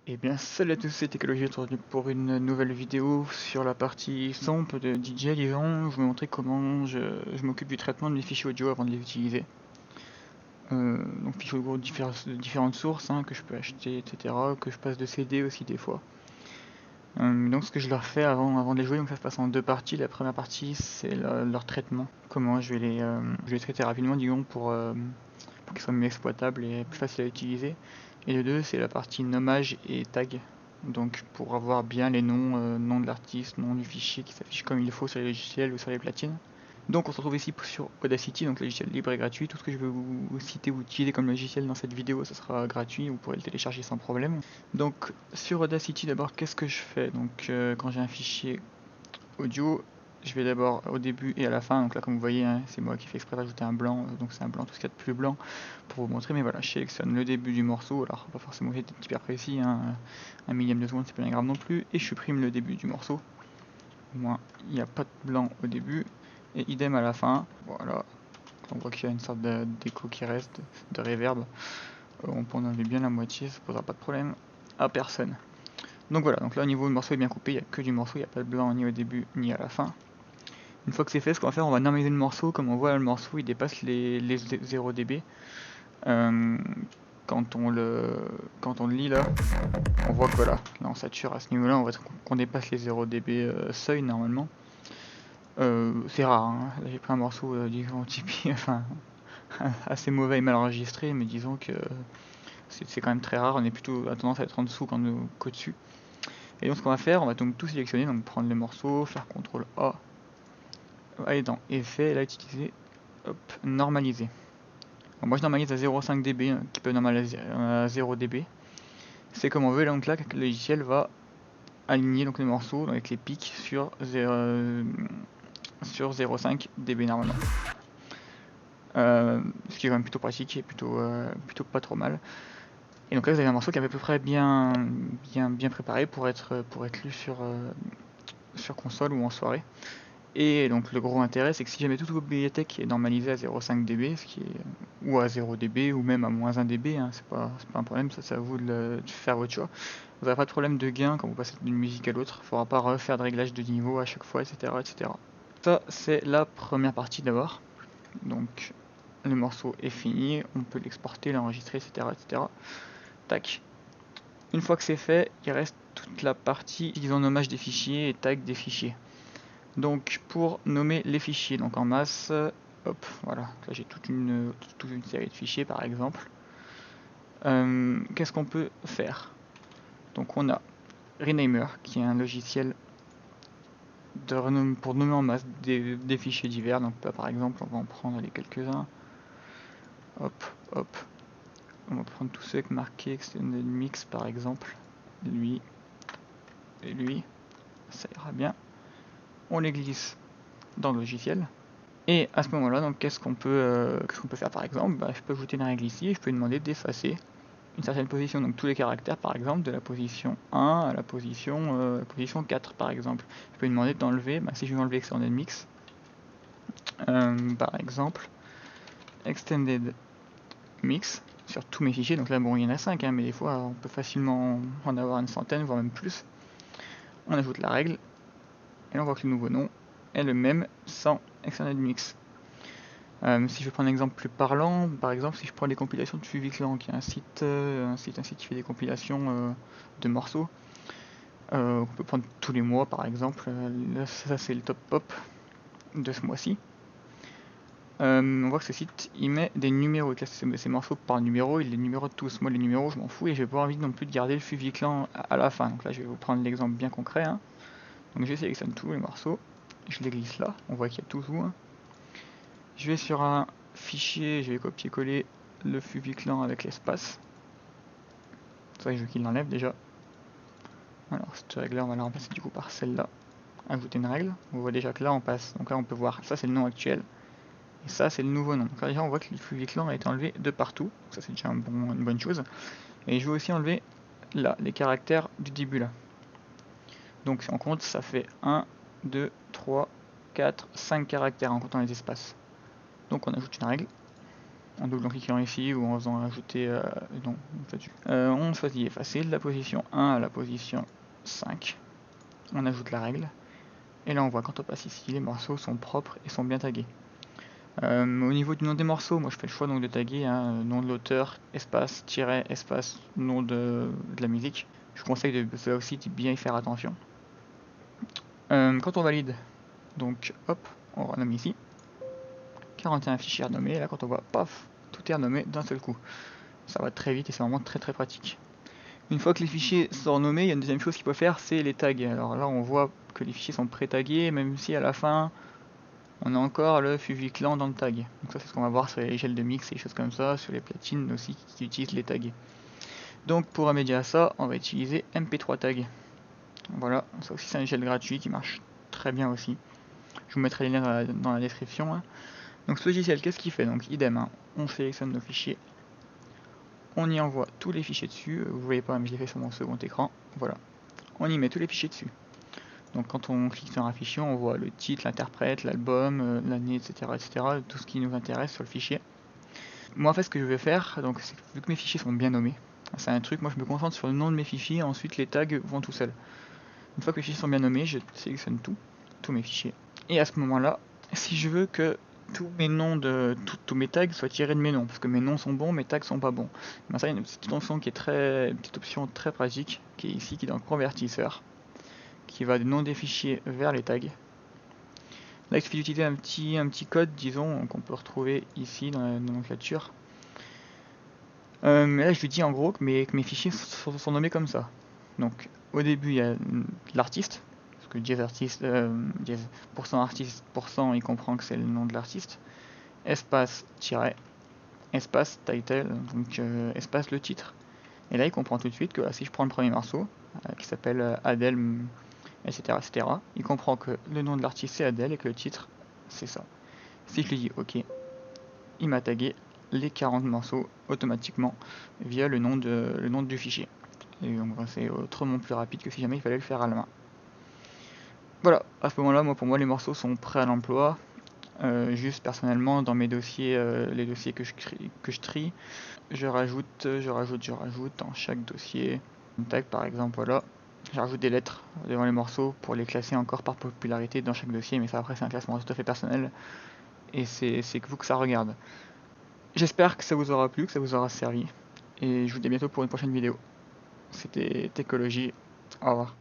Eh bien salut à tous, c'est Écologie aujourd'hui pour une nouvelle vidéo sur la partie sample de DJ, disons. Je vais vous montrer comment je m'occupe du traitement de mes fichiers audio avant de les utiliser. Donc fichiers audio de différentes sources que je peux acheter, etc. Que je passe de CD aussi des fois. Donc ce que je leur fais avant de les jouer, donc ça se passe en deux parties. La première partie c'est leur traitement. Comment je vais les traiter rapidement, disons, pour qu'ils soient mieux exploitables et plus faciles à utiliser. Et le 2 c'est la partie nommage et tag. Donc pour avoir bien les noms de l'artiste, nom du fichier qui s'affiche comme il faut sur les logiciels ou sur les platines. Donc on se retrouve ici sur Audacity, donc logiciel libre et gratuit. Tout ce que je vais vous citer ou utiliser comme logiciel dans cette vidéo, ça sera gratuit, vous pourrez le télécharger sans problème. Donc sur Audacity d'abord, qu'est-ce que je fais? Donc quand j'ai un fichier audio, je vais d'abord au début et à la fin. Donc là comme vous voyez, c'est moi qui fais exprès d'ajouter un blanc, donc c'est un blanc, tout ce qu'il y a de plus blanc pour vous montrer. Mais voilà, je sélectionne le début du morceau, alors pas forcément être hyper précis, un millième de seconde c'est pas bien grave non plus, et je supprime le début du morceau. Au moins il n'y a pas de blanc au début, et idem à la fin. Voilà, on voit qu'il y a une sorte d'écho qui reste, de reverb. On peut en enlever bien la moitié, ça posera pas de problème à personne. Donc voilà, donc là au niveau du morceau est bien coupé, il n'y a que du morceau, il n'y a pas de blanc ni au début ni à la fin. Une fois que c'est fait, ce qu'on va faire, on va normaliser le morceau. Comme on voit le morceau il dépasse les 0 dB. Quand on le lit là, on voit que voilà, là on sature à ce niveau là, on voit qu'on dépasse les 0 dB seuil normalement. C'est rare, là j'ai pris un morceau disons Tipeee, enfin assez mauvais et mal enregistré, mais disons que c'est quand même très rare, on est plutôt à tendance à être en dessous qu'au-dessus. Et donc ce qu'on va faire, on va donc tout sélectionner, donc prendre le morceau, faire CTRL A, aller dans Effet, et là utiliser normaliser. Bon, moi je normalise à 0,5 dB, qui peut normaliser à 0 dB. C'est comme on veut, donc là le logiciel va aligner donc les morceaux avec les pics sur 0,5 dB normalement. Ce qui est quand même plutôt pratique et plutôt pas trop mal. Et donc là vous avez un morceau qui est à peu près bien préparé pour être lu sur console ou en soirée. Et donc le gros intérêt, c'est que si jamais toute votre bibliothèque est normalisée à 0,5 dB, ou à 0 dB, ou même à moins 1 dB, c'est pas un problème, ça c'est à vous de faire votre choix. Vous n'aurez pas de problème de gain quand vous passez d'une musique à l'autre, il ne faudra pas refaire de réglage de niveau à chaque fois, etc. etc. Ça c'est la première partie d'abord. Donc le morceau est fini, on peut l'exporter, l'enregistrer, etc. etc. Tac. Une fois que c'est fait, il reste toute la partie disons nommage des fichiers et tag des fichiers. Donc pour nommer les fichiers, donc en masse, hop, voilà, là j'ai toute une série de fichiers par exemple. Qu'est-ce qu'on peut faire? Donc on a Renamer qui est un logiciel pour nommer en masse des fichiers divers. Donc là, par exemple on va en prendre les quelques-uns. Hop, hop. On va prendre tous ceux avec marqué Extended Mix par exemple. Lui et lui, ça ira bien. On les glisse dans le logiciel. Et à ce moment-là, donc qu'est-ce qu'on peut faire par exemple? Je peux ajouter une règle ici et je peux lui demander d'effacer une certaine position, donc tous les caractères par exemple, de la position 1 à la position 4 par exemple. Je peux lui demander d'enlever, si je veux enlever Extended Mix, par exemple, Extended Mix sur tous mes fichiers, donc là bon il y en a 5, mais des fois on peut facilement en avoir une centaine, voire même plus. On ajoute la règle, et on voit que le nouveau nom est le même sans Extended Mix. Si je veux prendre un exemple plus parlant, par exemple si je prends les compilations de Fuviclan, qui est un site qui fait des compilations de morceaux, on peut prendre tous les mois par exemple, là, ça c'est le top pop de ce mois-ci. On voit que ce site il met des numéros, il classe ces morceaux par numéro, il les numérote tous. Moi les numéros je m'en fous et j'ai pas envie non plus de garder le Fuviclan à la fin. Donc là je vais vous prendre l'exemple bien concret. Donc je sélectionne tous les morceaux, je les glisse là, on voit qu'il y a tout. Je vais sur un fichier, je vais copier-coller le Fuviclan avec l'espace. C'est vrai que je veux qu'il l'enlève déjà. Alors cette règle là on va la remplacer du coup par celle-là. Ajouter une règle. On voit déjà que là on passe. Donc là on peut voir, ça c'est le nom actuel. Et ça c'est le nouveau nom. Donc là déjà on voit que le Fuviclan a été enlevé de partout. Donc ça c'est déjà une bonne chose. Et je vais aussi enlever là les caractères du début là. Donc si on compte ça fait 1, 2, 3, 4, 5 caractères en comptant les espaces. Donc on ajoute une règle. en double-cliquant ici ou en faisant ajouter non, on choisit effacer de la position 1 à la position 5. On ajoute la règle. Et là on voit quand on passe ici, les morceaux sont propres et sont bien tagués. Au niveau du nom des morceaux, moi je fais le choix donc de taguer nom de l'auteur, espace, tiret, espace, nom de la musique. Je vous conseille de cela aussi de bien y faire attention. Quand on valide, donc hop, on renomme ici. 41 fichiers renommés, et là quand on voit, paf, tout est renommé d'un seul coup. Ça va très vite et c'est vraiment très pratique. Une fois que les fichiers sont renommés, il y a une deuxième chose qu'il faut faire, c'est les tags. Alors là on voit que les fichiers sont pré-tagués, même si à la fin, on a encore le FuviClan dans le tag. Donc ça c'est ce qu'on va voir sur les gels de mix et des choses comme ça, sur les platines aussi qui utilisent les tags. Donc pour remédier à ça, on va utiliser MP3 tag. Voilà, ça aussi c'est un gel gratuit qui marche très bien aussi. Je vous mettrai les liens dans la description. Donc ce logiciel, qu'est-ce qu'il fait? Donc idem, on sélectionne nos fichiers, on y envoie tous les fichiers dessus, vous voyez pas mais je l'ai fait sur mon second écran, voilà. On y met tous les fichiers dessus. Donc quand on clique sur un fichier, on voit le titre, l'interprète, l'album, l'année, etc., tout ce qui nous intéresse sur le fichier. Moi en fait ce que je vais faire, donc c'est que vu que mes fichiers sont bien nommés, c'est un truc, moi je me concentre sur le nom de mes fichiers, ensuite les tags vont tout seuls. Une fois que les fichiers sont bien nommés, je sélectionne tous mes fichiers. Et à ce moment-là, si je veux que tous mes noms tous mes tags soient tirés de mes noms, parce que mes noms sont bons, mes tags sont pas bons. Ben ça, il y a une petite option qui est une petite option très pratique, qui est ici, qui est dans le convertisseur, qui va du nom des fichiers vers les tags. Là, il suffit d'utiliser un petit code, disons, qu'on peut retrouver ici dans la nomenclature. Mais là, je lui dis en gros que mes fichiers sont nommés comme ça. Donc, au début, il y a l'artiste, parce que dièse artiste, dièse %artiste, il comprend que c'est le nom de l'artiste. Espace tiret, espace title, donc espace le titre. Et là, il comprend tout de suite que si je prends le premier morceau, qui s'appelle Adele, etc., il comprend que le nom de l'artiste c'est Adele et que le titre c'est ça. Si je lui dis OK, il m'a tagué les 40 morceaux automatiquement via le nom du fichier. Et donc c'est autrement plus rapide que si jamais il fallait le faire à la main. Voilà, à ce moment-là, pour moi les morceaux sont prêts à l'emploi. Juste personnellement dans mes dossiers, les dossiers que je trie, je rajoute dans chaque dossier une tag par exemple, voilà. Je rajoute des lettres devant les morceaux pour les classer encore par popularité dans chaque dossier, mais ça après c'est un classement tout à fait personnel et c'est que vous que ça regarde. J'espère que ça vous aura plu, que ça vous aura servi et je vous dis à bientôt pour une prochaine vidéo. C'était Techologie, au revoir.